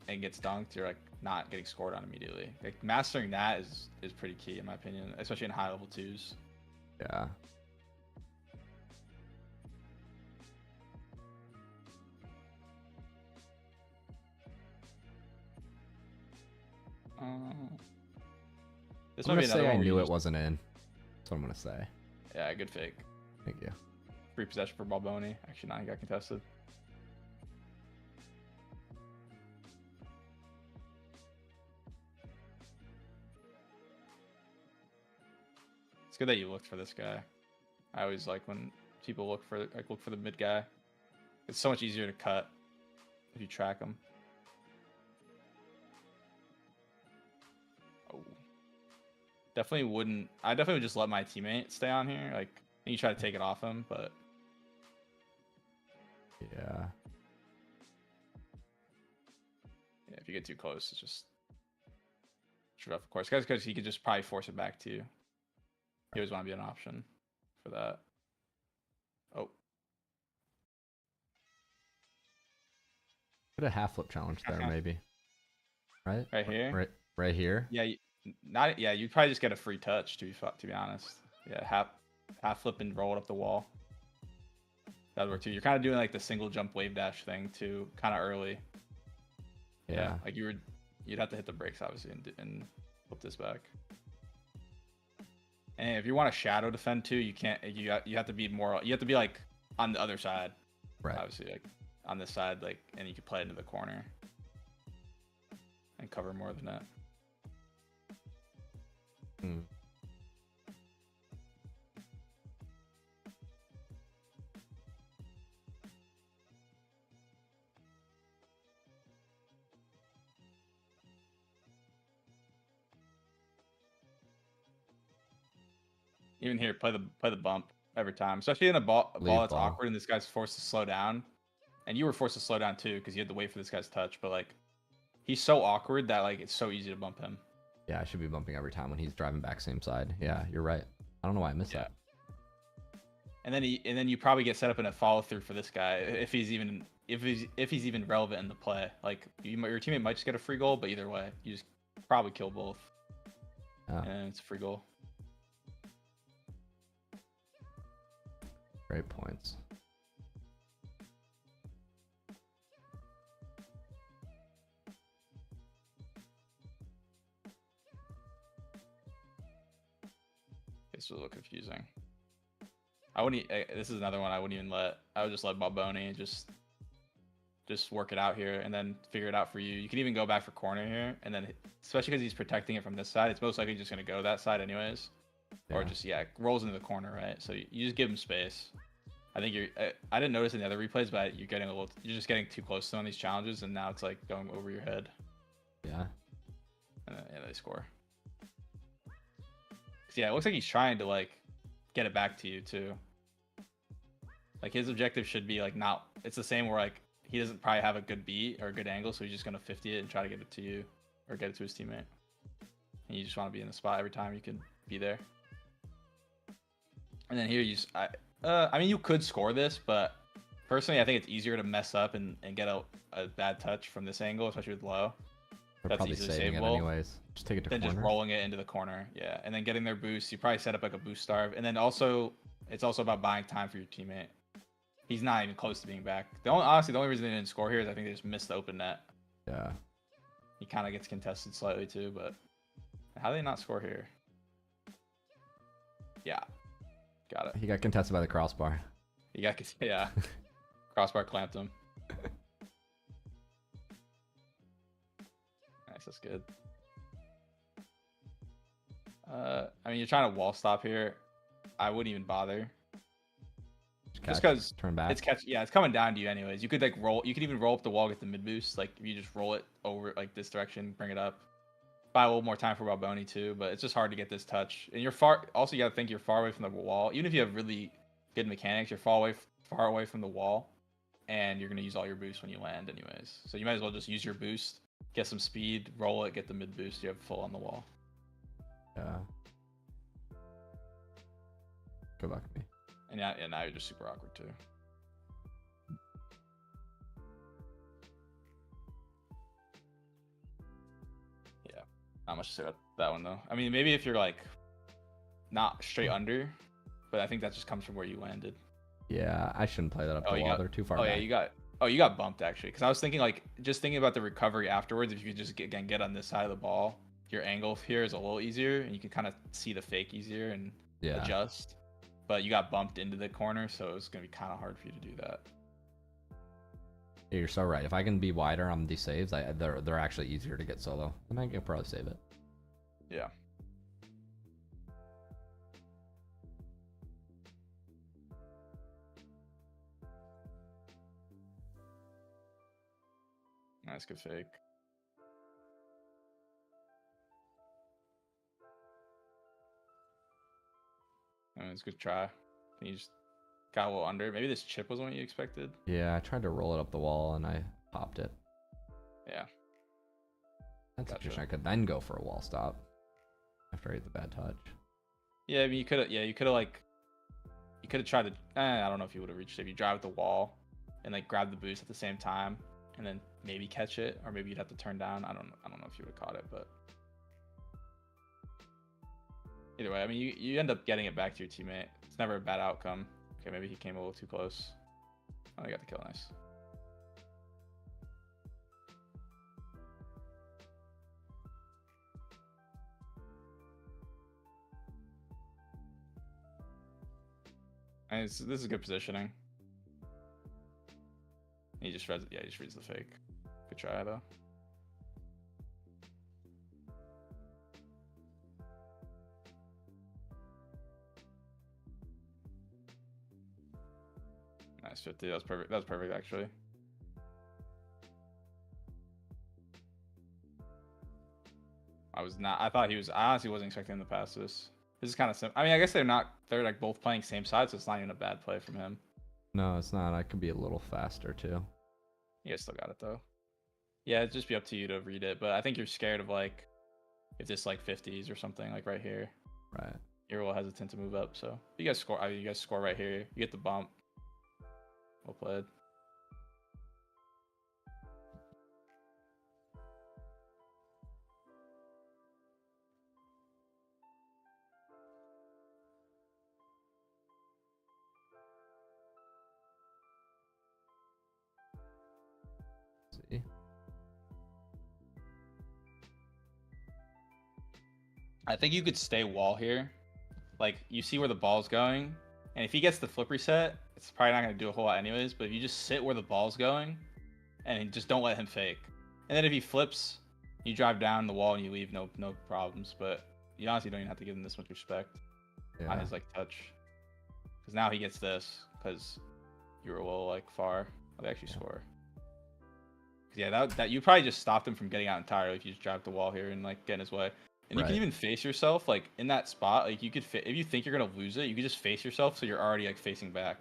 Speaker 2: and gets dunked, you're like not getting scored on immediately. Like mastering that is pretty key in my opinion, especially in high level 2s.
Speaker 1: Yeah.
Speaker 2: This
Speaker 1: I'm
Speaker 2: might
Speaker 1: gonna
Speaker 2: be another
Speaker 1: say
Speaker 2: one
Speaker 1: I
Speaker 2: where
Speaker 1: knew
Speaker 2: you
Speaker 1: it wasn't in. That's what I'm gonna say.
Speaker 2: Yeah, good fake.
Speaker 1: Thank you.
Speaker 2: Free possession for Balboni. Actually, now he got contested. It's good that you looked for this guy. I always like when people look for the mid guy. It's so much easier to cut if you track him. Oh. definitely wouldn't. I definitely would just let my teammate stay on here. Like, and you try to take it off him, but
Speaker 1: Yeah.
Speaker 2: yeah, if you get too close, it's just shoot off, of course. Guys, because he could just probably force it back to you. You always want to be an option for that. Oh,
Speaker 1: Put a half flip challenge there, maybe. Right?
Speaker 2: right here.
Speaker 1: Right here.
Speaker 2: Yeah, not yeah. You'd probably just get a free touch to be honest. Yeah, half flip and roll it up the wall. That'd work too. You're kind of doing like the single jump wave dash thing too, kind of early. Yeah, like you'd have to hit the brakes obviously and flip this back. And if you want to shadow defend too, you can't. You have to be more. You have to be like on the other side,
Speaker 1: Right.
Speaker 2: Obviously, like on this side, like, and you can play it into the corner and cover more than that.
Speaker 1: Hmm.
Speaker 2: Even here, play the bump every time, especially in a ball that's awkward and this guy's forced to slow down, and you were forced to slow down too because you had to wait for this guy's touch. But like, he's so awkward that like it's so easy to bump him.
Speaker 1: Yeah, I should be bumping every time when he's driving back same side. Yeah, you're right. I don't know why I missed that.
Speaker 2: And then you probably get set up in a follow through for this guy if he's even relevant in the play. Like your teammate might just get a free goal, but either way, you just probably kill both. And it's a free goal.
Speaker 1: Great points.
Speaker 2: It's a little confusing. I wouldn't. This is another one I wouldn't even let. I would just let Balboni just work it out here and then figure it out for you. You can even go back for corner here, and then especially because he's protecting it from this side, it's most likely just gonna go that side anyways, or just rolls into the corner, right? So you just give him space. I think I didn't notice in the other replays, but you're just getting too close to on these challenges, and now it's like going over your head.
Speaker 1: Yeah.
Speaker 2: And they score. Yeah, it looks like he's trying to like get it back to you too. Like his objective should be like not. It's the same where like he doesn't probably have a good beat or a good angle, so he's just gonna 50 it and try to get it to you or get it to his teammate. And you just want to be in the spot every time you can be there. And then here I mean you could score this, but personally I think it's easier to mess up and get a bad touch from this angle, especially with low.
Speaker 1: They're probably saving it anyways. Just take it to corner.
Speaker 2: Then just rolling it into the corner, yeah, and then getting their boost. You probably set up like a boost starve, and then also it's also about buying time for your teammate. He's not even close to being back. Honestly, the only reason they didn't score here is I think they just missed the open net.
Speaker 1: Yeah.
Speaker 2: He kind of gets contested slightly too, but how do they not score here? Yeah, got it.
Speaker 1: He got contested by the crossbar.
Speaker 2: Yeah, crossbar clamped him. Nice, that's good. I mean, you're trying to wall stop here. I wouldn't even bother. Just because
Speaker 1: turn back.
Speaker 2: It's coming down to you anyways. You could like roll. You could even roll up the wall, get the mid boost. Like if you just roll it over like this direction, bring it up. Buy a little more time for Balboni too, but it's just hard to get this touch. And you're far. Also, you got to think you're far away from the wall. Even if you have really good mechanics, you're far away from the wall, and you're gonna use all your boost when you land anyways. So you might as well just use your boost, get some speed, roll it, get the mid boost. You have full on the wall.
Speaker 1: Yeah. Good luck to me.
Speaker 2: And now you're just super awkward too. Yeah, not much to say about that one though. I mean, maybe if you're like not straight under, but I think that just comes from where you landed.
Speaker 1: Yeah, I shouldn't play that up the wall. They're too far back.
Speaker 2: Yeah, you got bumped actually, because I was thinking like just thinking about the recovery afterwards. If you could just get on this side of the ball, your angle here is a little easier, and you can kind of see the fake easier and adjust. But you got bumped into the corner, so it was gonna be kind of hard for you to do that.
Speaker 1: Yeah, you're so right. If I can be wider on these saves, they're actually easier to get solo, and I can probably save it.
Speaker 2: Yeah. Nice, good fake. I mean, it's a good try. And you just got a little under. Maybe this chip wasn't what you expected.
Speaker 1: Yeah, I tried to roll it up the wall and I popped it.
Speaker 2: Yeah.
Speaker 1: That's
Speaker 2: Gotcha.
Speaker 1: interesting. I could then go for a wall stop after I hit the bad touch.
Speaker 2: Yeah, I mean, you could have. Yeah, you could have like. You could have tried to. I don't know if you would have reached it if you drive at the wall, and like grab the boost at the same time, and then maybe catch it, or maybe you'd have to turn down. I don't know if you would have caught it, but either way, I mean, you end up getting it back to your teammate. It's never a bad outcome. Okay, maybe he came a little too close. Oh, he got the kill. Nice. And this is good positioning. He just reads. Yeah, he just reads the fake. Good try though. Nice 50. That was perfect. That was perfect actually. I thought he was. I honestly wasn't expecting him to pass this. This is kind of simple. I mean, I guess they're not. They're like both playing same side, so it's not even a bad play from him.
Speaker 1: No, it's not. I could be a little faster too.
Speaker 2: You guys still got it though. Yeah, it'd just be up to you to read it. But I think you're scared of like if this like 50s or something like right here.
Speaker 1: Right.
Speaker 2: You're a little hesitant to move up. So you guys score. I mean, you guys score right here. You get the bump. Well played.
Speaker 1: See.
Speaker 2: I think you could stay wall here. Like, you see where the ball's going, and if he gets the flip reset, it's probably not going to do a whole lot anyways, but if you just sit where the ball's going, and just don't let him fake. And then if he flips, you drive down the wall and you leave, no problems, but you honestly don't even have to give him this much respect on his, like, touch. Because now he gets this, because you were a little, like, far. Oh, they actually score. Yeah, that you probably just stopped him from getting out entirely if you just drive the wall here and, like, get in his way. And you can even face yourself, like, in that spot. Like, you could, if you think you're going to lose it, you could just face yourself so you're already, like, facing back.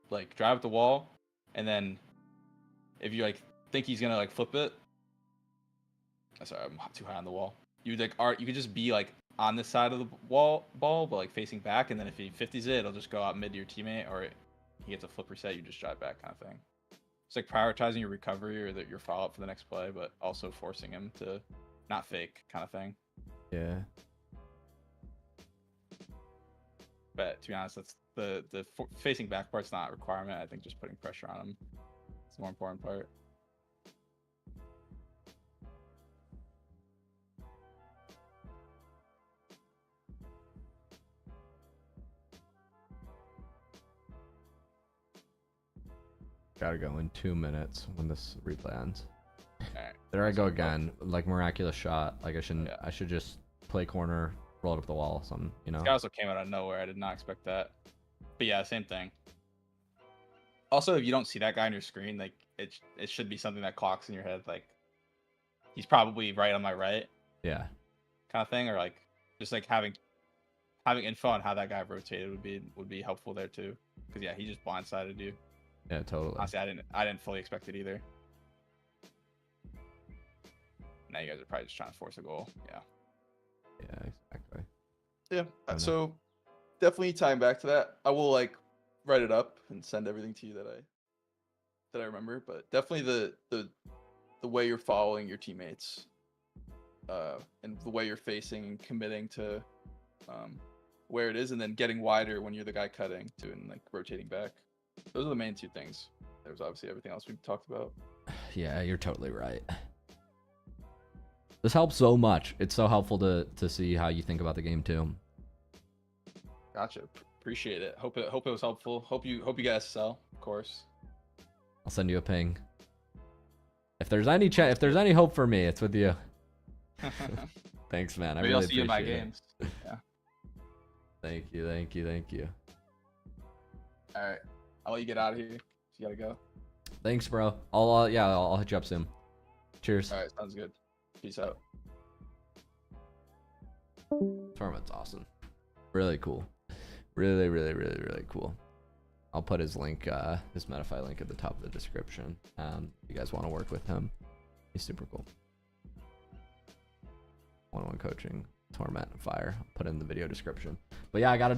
Speaker 2: Like, drive at the wall, and then if you, like, think he's going to, like, flip it. Sorry, I'm too high on the wall. You could just be, like, on this side of the ball, but, like, facing back, and then if he 50s it, it'll just go out mid to your teammate, or he gets a flip reset, you just drive back kind of thing. It's, like, prioritizing your recovery or your follow-up for the next play, but also forcing him to not fake kind of thing.
Speaker 1: Yeah.
Speaker 2: But to be honest, that's the facing back part's not a requirement. I think just putting pressure on him is the more important part.
Speaker 1: Gotta go in 2 minutes when this replay ends.
Speaker 2: Right.
Speaker 1: There I go again, like miraculous shot. Like I should just play corner, roll it up the wall, something, you know.
Speaker 2: This guy also came out of nowhere. I did not expect that. But yeah, same thing. Also, if you don't see that guy on your screen, like it should be something that clocks in your head, like he's probably right on my right.
Speaker 1: Yeah.
Speaker 2: Kind of thing, or like just like having info on how that guy rotated would be helpful there too. Because yeah, he just blindsided you.
Speaker 1: Yeah, totally.
Speaker 2: Honestly, I didn't fully expect it either. Now you guys are probably just trying to force a goal. Yeah.
Speaker 1: Yeah, exactly.
Speaker 2: Yeah. So definitely tying back to that, I will like write it up and send everything to you that I remember. But definitely the way you're following your teammates, and the way you're facing and committing to where it is, and then getting wider when you're the guy cutting to and like rotating back. Those are the main two things. There's obviously everything else we've talked about.
Speaker 1: Yeah, you're totally right. This helps so much. It's so helpful to see how you think about the game too.
Speaker 2: Gotcha. Appreciate it. Hope it was helpful. Hope you guys sell, of course.
Speaker 1: I'll send you a ping. If there's any hope for me, it's with you. Thanks, man.
Speaker 2: Maybe
Speaker 1: I really
Speaker 2: I'll see you in my
Speaker 1: appreciate it.
Speaker 2: games. Yeah.
Speaker 1: Thank you.
Speaker 2: All right. I'll let you get out of here. You gotta go.
Speaker 1: Thanks, bro. I'll hit you up soon. Cheers.
Speaker 2: All right. Sounds good. Peace out.
Speaker 1: Torment's awesome. Really cool. Really, really, really, really cool. I'll put his link, his Metafy link at the top of the description. If you guys want to work with him, he's super cool. One-on-one coaching, Torment, Fire. I'll put it in the video description. But yeah, I got